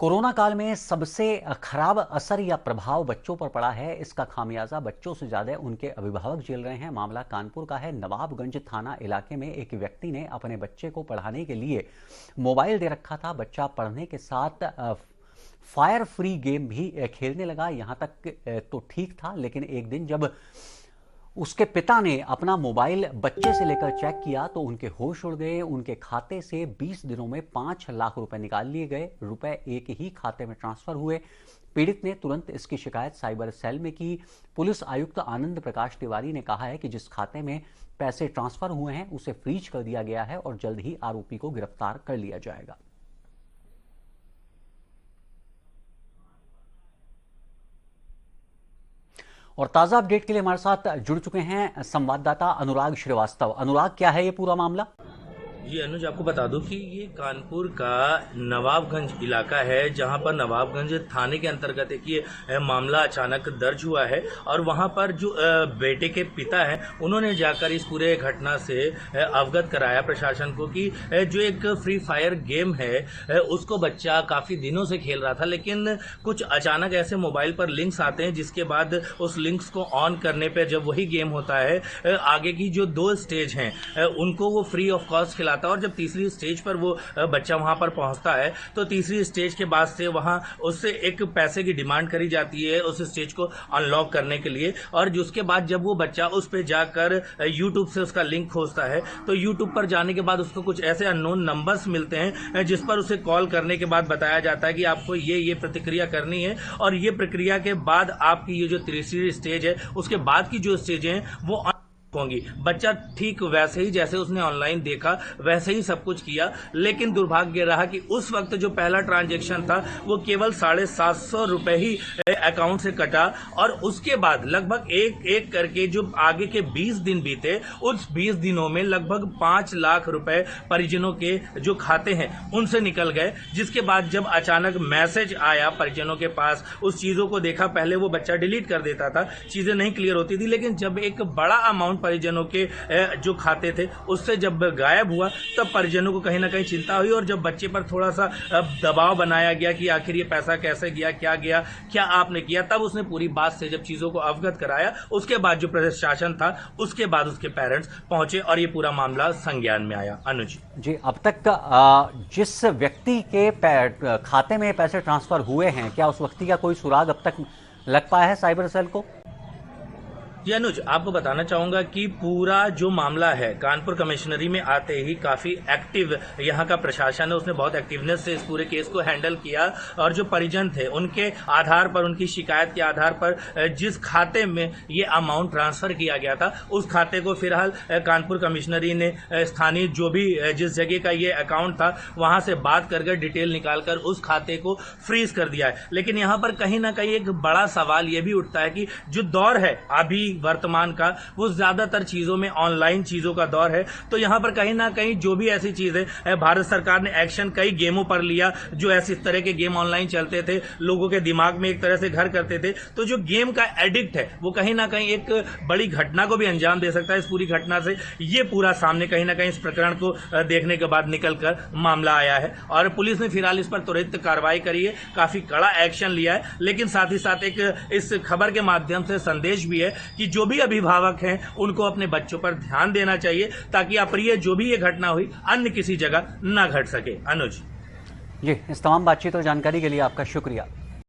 Corona काल में सबसे खराब असर या प्रभाव बच्चों पर पड़ा है। इसका खामियाजा बच्चों से ज्यादा उनके अभिभावक झेल रहे हैं। मामला कानपुर का है। नवाबगंज थाना इलाके में एक व्यक्ति ने अपने बच्चे को पढ़ाने के लिए मोबाइल दे रखा था। बच्चा पढ़ने के साथ फायर फ्री गेम भी खेलने लगा। यहां तक तो ठीक था, लेकिन एक दिन जब उसके पिता ने अपना मोबाइल बच्चे से लेकर चेक किया तो उनके होश उड़ गए। उनके खाते से 20 दिनों में 5 लाख रुपए निकाल लिए गए। रुपए एक ही खाते में ट्रांसफर हुए। पीड़ित ने तुरंत इसकी शिकायत साइबर सेल में की। पुलिस आयुक्त आनंद प्रकाश तिवारी ने कहा है कि जिस खाते में पैसे ट्रांसफर हुए हैं उसे फ्रीज कर दिया गया है और जल्द ही आरोपी को गिरफ्तार कर लिया जाएगा। और ताजा अपडेट के लिए हमारे साथ जुड़ चुके हैं संवाददाता अनुराग श्रीवास्तव। अनुराग, क्या है ये पूरा मामला? जी अनुज, आपको बता दूं कि ये कानपुर का नवाबगंज इलाका है, जहां पर नवाबगंज थाने के अंतर्गत एक ये मामला अचानक दर्ज हुआ है। और वहां पर जो बेटे के पिता हैं, उन्होंने जाकर इस पूरे घटना से अवगत कराया प्रशासन को कि जो एक फ्री फायर गेम है उसको बच्चा काफ़ी दिनों से खेल रहा था, लेकिन कुछ अचानक ऐसे मोबाइल पर लिंक्स आते हैं जिसके बाद उस लिंक्स को ऑन करने पर जब वही गेम होता है, आगे की जो 2 स्टेज हैं उनको वो फ्री ऑफ कॉस्ट खिलाता है। और जब तीसरी स्टेज पर वो बच्चा वहां पर पहुंचता है तो तीसरी स्टेज के बाद से वहां उससे एक पैसे की डिमांड करी जाती है उस स्टेज को अनलॉक करने के लिए। और उसके बाद जब वो बच्चा उस पे जाकर यूट्यूब से उसका लिंक खोजता है तो यूट्यूब पर जाने के बाद उसको कुछ ऐसे अननोन नंबर्स मिलते हैं जिस पर उसे कॉल करने के बाद बताया जाता है कि आपको ये प्रतिक्रिया करनी है और ये प्रक्रिया के बाद आपकी ये जो तीसरी स्टेज है उसके बाद की जो स्टेज है वो होंगी। बच्चा ठीक वैसे ही जैसे उसने ऑनलाइन देखा वैसे ही सब कुछ किया, लेकिन दुर्भाग्य रहा कि उस वक्त जो पहला ट्रांजैक्शन था वो केवल 750 रुपए ही अकाउंट से कटा। और उसके बाद लगभग एक एक करके जो आगे के 20 दिन बीते, उस 20 दिनों में लगभग 5 लाख रुपए परिजनों के जो खाते हैं उनसे निकल गए। जिसके बाद जब अचानक मैसेज आया परिजनों के पास, उस चीजों को देखा। पहले वो बच्चा डिलीट कर देता था, चीजें नहीं क्लियर होती थी, लेकिन जब एक बड़ा अमाउंट परिजनों के जो खाते थे उससे जब गायब हुआ तब परिजनों को कहीं ना कहीं चिंता हुई। और जब बच्चे पर थोड़ा सा दबाव बनाया गया कि आखिर ये पैसा कैसे गया, क्या आपने किया, तब उसने पूरी बात से जब चीजों को अवगत कराया, उसके बाद जो प्रशासन था उसके बाद उसके पेरेंट्स पहुंचे और ये पूरा मामला संज्ञान में आया। अनुज जी, अब तक जिस व्यक्ति के खाते में पैसे ट्रांसफर हुए हैं, क्या उस व्यक्ति का कोई सुराग अब तक लग पाया है साइबर सेल को? जी अनुज, आपको बताना चाहूंगा कि पूरा जो मामला है कानपुर कमिश्नरी में आते ही काफी एक्टिव यहाँ का प्रशासन है, उसने बहुत एक्टिवनेस से इस पूरे केस को हैंडल किया। और जो परिजन थे उनके आधार पर, उनकी शिकायत के आधार पर जिस खाते में ये अमाउंट ट्रांसफर किया गया था उस खाते को फिलहाल कानपुर कमिश्नरी ने स्थानीय जो भी जिस जगह का ये अकाउंट था वहां से बात कर डिटेल निकालकर उस खाते को फ्रीज कर दिया है। लेकिन यहाँ पर कहीं ना कहीं एक बड़ा सवाल ये भी उठता है कि जो दौर है अभी वर्तमान का, वो ज्यादातर चीजों में ऑनलाइन चीजों का दौर है। तो यहां पर कहीं ना कहीं जो भी ऐसी चीजें, भारत सरकार ने एक्शन कई गेमों पर लिया जो ऐसे इस तरह के गेम ऑनलाइन चलते थे, लोगों के दिमाग में एक तरह से घर करते थे। तो जो गेम का एडिक्ट है वो कहीं ना कहीं एक बड़ी घटना को भी अंजाम दे सकता है। इस पूरी घटना से ये पूरा सामने कहीं ना कहीं इस प्रकरण को देखने के बाद निकलकर मामला आया है और पुलिस ने फिलहाल इस पर त्वरित कार्रवाई करी है, काफी कड़ा एक्शन लिया है। लेकिन साथ ही साथ एक इस खबर के माध्यम से संदेश भी है कि जो भी अभिभावक हैं उनको अपने बच्चों पर ध्यान देना चाहिए ताकि अप्रिय जो भी ये घटना हुई अन्य किसी जगह ना घट सके। अनुज जी, इस तमाम बातचीत और जानकारी के लिए आपका शुक्रिया।